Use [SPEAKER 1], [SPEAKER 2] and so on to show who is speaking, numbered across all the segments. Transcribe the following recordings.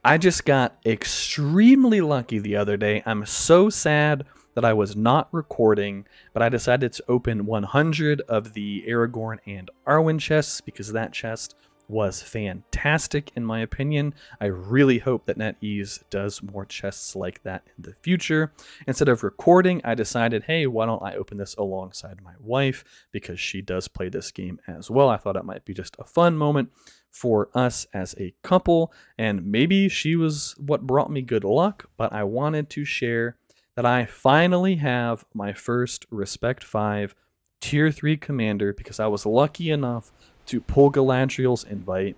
[SPEAKER 1] I just got extremely lucky the other day. I'm so sad that I was not recording, but I decided to open 100 of the Aragorn and Arwen chests because that chest was fantastic in my opinion. I really hope that NetEase does more chests like that in the future. Instead of recording, I decided, hey, why don't I open this alongside my wife because she does play this game as well. I thought it might be just a fun moment for us as a couple, and maybe she was what brought me good luck, but I wanted to share that I finally have my first Respect 5 Tier 3 commander because I was lucky enough to pull Galadriel's invite.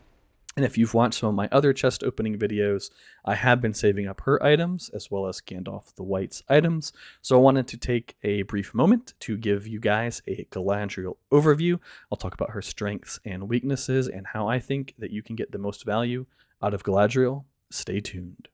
[SPEAKER 1] And if you've watched some of my other chest opening videos, I have been saving up her items as well as Gandalf the White's items. So I wanted to take a brief moment to give you guys a Galadriel overview. I'll talk about her strengths and weaknesses and how I think that you can get the most value out of Galadriel. Stay tuned.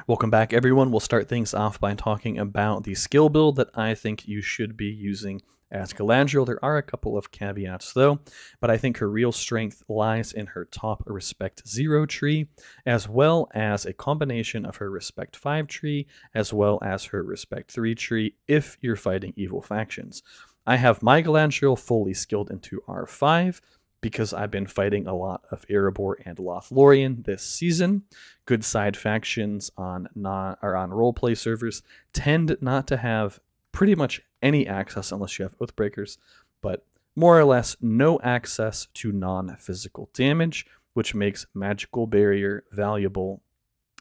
[SPEAKER 1] Welcome back, everyone. We'll start things off by talking about the skill build that I think you should be using as Galadriel. There are a couple of caveats, though, but I think her real strength lies in her top Respect 0 tree, as well as a combination of her Respect 5 tree, as well as her Respect 3 tree, if you're fighting evil factions. I have my Galadriel fully skilled into R5, because I've been fighting a lot of Erebor and Lothlorien this season. Good side factions on roleplay servers tend not to have pretty much any access unless you have Oathbreakers, but more or less no access to non-physical damage, which makes Magical Barrier valuable.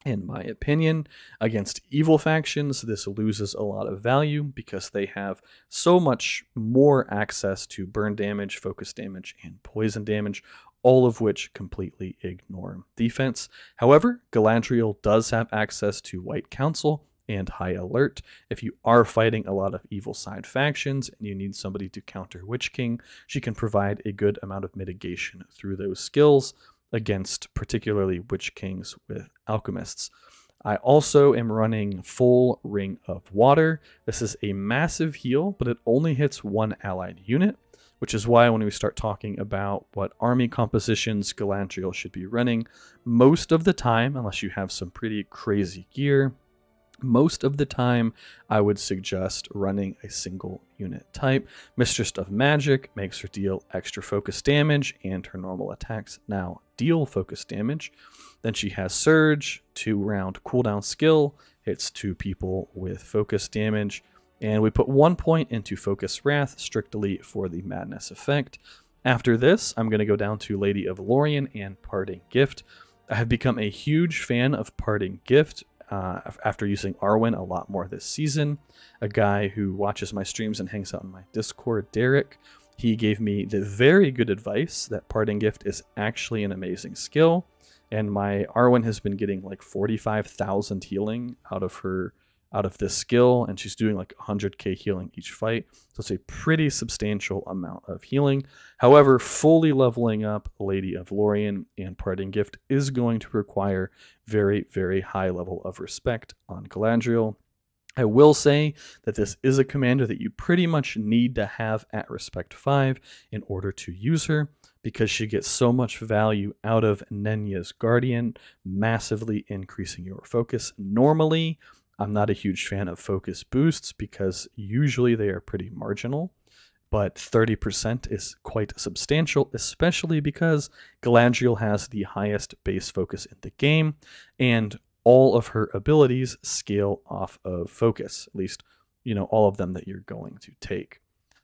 [SPEAKER 1] In my opinion, against evil factions, this loses a lot of value because they have so much more access to burn damage, focus damage, and poison damage, all of which completely ignore defense. However, Galadriel does have access to White Council and High Alert. If you are fighting a lot of evil side factions and you need somebody to counter Witch King, she can provide a good amount of mitigation through those skills against particularly Witch Kings with Alchemists. I also am running full Ring of Water. This is a massive heal, but it only hits one allied unit, which is why when we start talking about what army compositions Galadriel should be running, most of the time, unless you have some pretty crazy gear, most of the time, I would suggest running a single unit type. Mistress of Magic makes her deal extra focus damage, and her normal attacks now deal focus damage. Then she has Surge, 2-round cooldown skill, hits 2 people with focus damage, and we put 1 point into Focus Wrath strictly for the Madness effect. After this, I'm going to go down to Lady of Lorien and Parting Gift. I have become a huge fan of Parting Gift after using Arwen a lot more this season. A guy who watches my streams and hangs out in my Discord, Derek, he gave me the very good advice that Parting Gift is actually an amazing skill, and my Arwen has been getting like 45,000 healing out of this skill, and she's doing like 100k healing each fight, so it's a pretty substantial amount of healing. However, fully leveling up Lady of Lorien and Parting Gift is going to require very, very high level of respect on Galadriel. I will say that this is a commander that you pretty much need to have at Respect 5 in order to use her, because she gets so much value out of Nenya's Guardian, massively increasing your focus. Normally, I'm not a huge fan of focus boosts because usually they are pretty marginal, but 30% is quite substantial, especially because Galadriel has the highest base focus in the game, and all of her abilities scale off of focus, at least, all of them that you're going to take.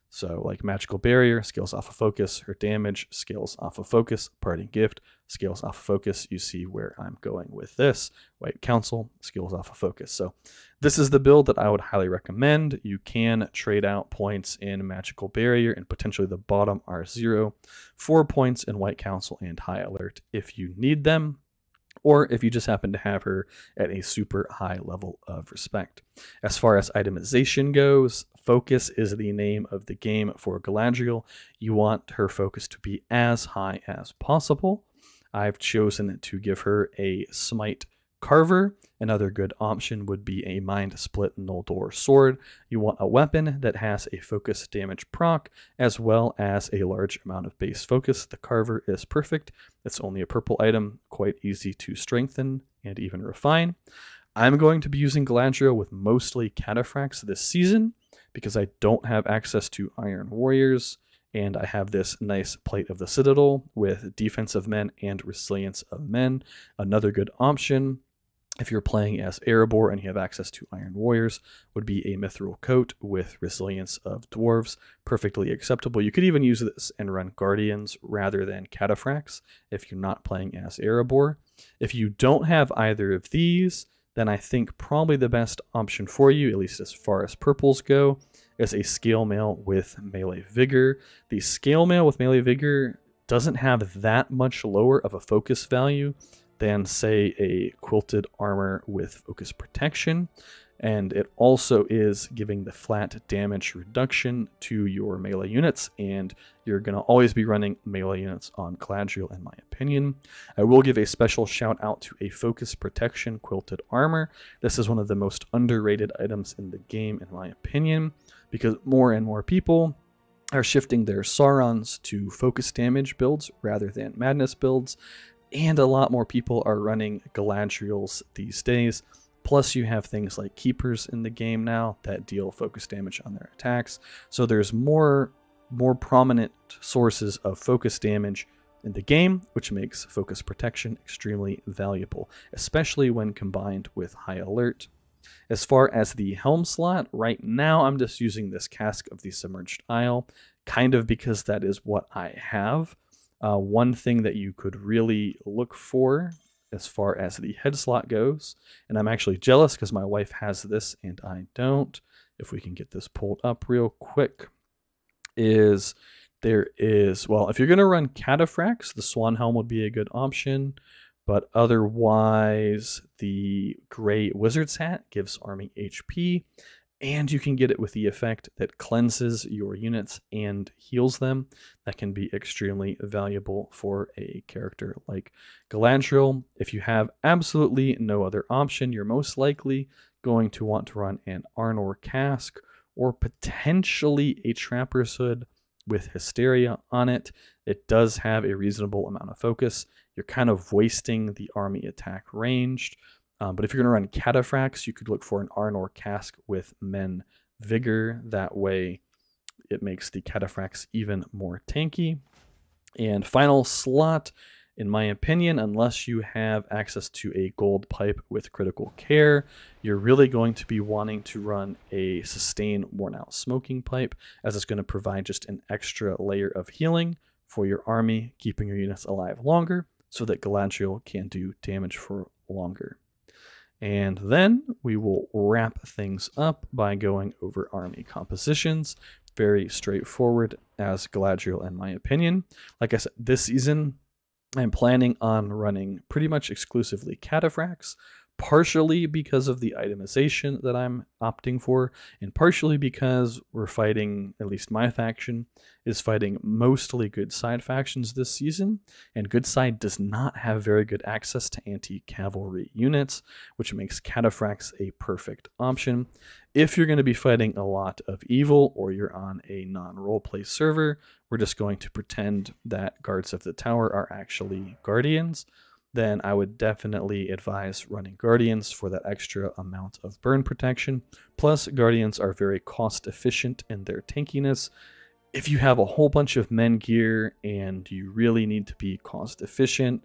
[SPEAKER 1] So like Magical Barrier scales off of focus, her damage scales off of focus, Parting Gift scales off of focus. You see where I'm going with this. White Council scales off of focus. So this is the build that I would highly recommend. You can trade out points in Magical Barrier and potentially the bottom R0 for points in White Council and High Alert if you need them, or if you just happen to have her at a super high level of respect. As far as itemization goes, focus is the name of the game for Galadriel. You want her focus to be as high as possible. I've chosen to give her a smite Carver, another good option would be a Mind Split Noldor sword. You want a weapon that has a focus damage proc as well as a large amount of base focus. The Carver is perfect. It's only a purple item, quite easy to strengthen and even refine. I'm going to be using Galadriel with mostly Cataphracts this season because I don't have access to Iron Warriors, and I have this nice Plate of the Citadel with Defense of Men and Resilience of Men. Another good option, if you're playing as Erebor and you have access to Iron Warriors, would be a Mithril Coat with Resilience of Dwarves. Perfectly acceptable. You could even use this and run Guardians rather than Cataphracts if you're not playing as Erebor. If you don't have either of these, then I think probably the best option for you, at least as far as purples go, is a Scale Mail with Melee Vigor. The Scale Mail with Melee Vigor doesn't have that much lower of a focus value than, say, a Quilted Armor with Focus Protection, and it also is giving the flat damage reduction to your melee units, and you're going to always be running melee units on Galadriel, in my opinion. I will give a special shout out to a Focus Protection Quilted Armor. This is one of the most underrated items in the game, in my opinion, because more and more people are shifting their Saurons to focus damage builds rather than madness builds, and a lot more people are running Galadriels these days. Plus you have things like Keepers in the game now that deal focus damage on their attacks. So there's more prominent sources of focus damage in the game, which makes focus protection extremely valuable, especially when combined with High Alert. As far as the helm slot, right now I'm just using this Cask of the Submerged Isle, kind of because that is what I have. One thing that you could really look for as far as the head slot goes, and I'm actually jealous because my wife has this and I don't, if we can get this pulled up real quick, well, if you're going to run Cataphracts, the Swan Helm would be a good option, but otherwise the Gray Wizard's Hat gives army HP, and you can get it with the effect that cleanses your units and heals them. That can be extremely valuable for a character like Galadriel. If you have absolutely no other option, you're most likely going to want to run an Arnor Cask or potentially a Trapper's Hood with Hysteria on it. It does have a reasonable amount of focus. You're kind of wasting the army attack ranged. But if you're going to run Cataphracts, you could look for an Arnor Cask with Men Vigor. That way it makes the Cataphracts even more tanky. And final slot, in my opinion, unless you have access to a gold pipe with Critical Care, you're really going to be wanting to run a Sustain Worn Out Smoking Pipe, as it's going to provide just an extra layer of healing for your army, keeping your units alive longer so that Galadriel can do damage for longer. And then we will wrap things up by going over army compositions. Very straightforward as Galadriel, in my opinion. Like I said, this season I'm planning on running pretty much exclusively Cataphracts, partially because of the itemization that I'm opting for, and partially because we're fighting, at least my faction, is fighting mostly good side factions this season, and good side does not have very good access to anti-cavalry units, which makes Cataphracts a perfect option. If you're going to be fighting a lot of evil, or you're on a non-roleplay server, we're just going to pretend that Guards of the Tower are actually Guardians, then I would definitely advise running Guardians for that extra amount of burn protection. Plus, Guardians are very cost efficient in their tankiness. If you have a whole bunch of men gear and you really need to be cost efficient,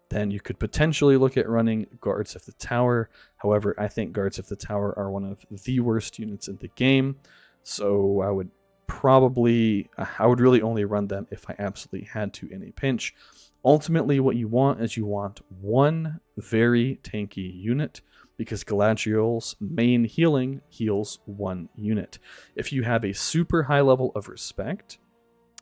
[SPEAKER 1] then you could potentially look at running Guards of the Tower. However, I think Guards of the Tower are one of the worst units in the game, so I would really only run them if I absolutely had to in a pinch. Ultimately, what you want is you want one very tanky unit, because Galadriel's main healing heals one unit. If you have a super high level of respect,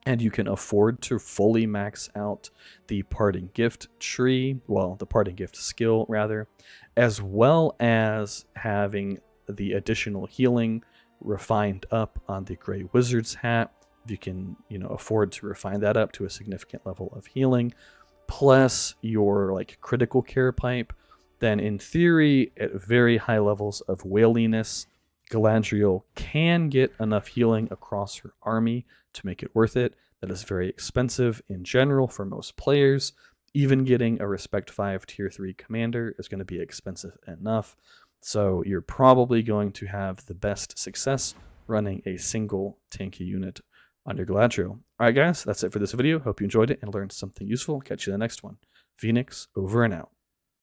[SPEAKER 1] and you can afford to fully max out the Parting Gift tree, well, the Parting Gift skill, rather, as well as having the additional healing refined up on the Grey Wizard's Hat, if you can, afford to refine that up to a significant level of healing, plus your Critical Care pipe, then in theory, at very high levels of whaliness, Galadriel can get enough healing across her army to make it worth it. That is very expensive in general for most players. Even getting a Respect 5 Tier 3 commander is going to be expensive enough. So you're probably going to have the best success running a single tanky unit under Galadriel. Alright guys, that's it for this video. Hope you enjoyed it and learned something useful. Catch you in the next one. Phoenix, over and out.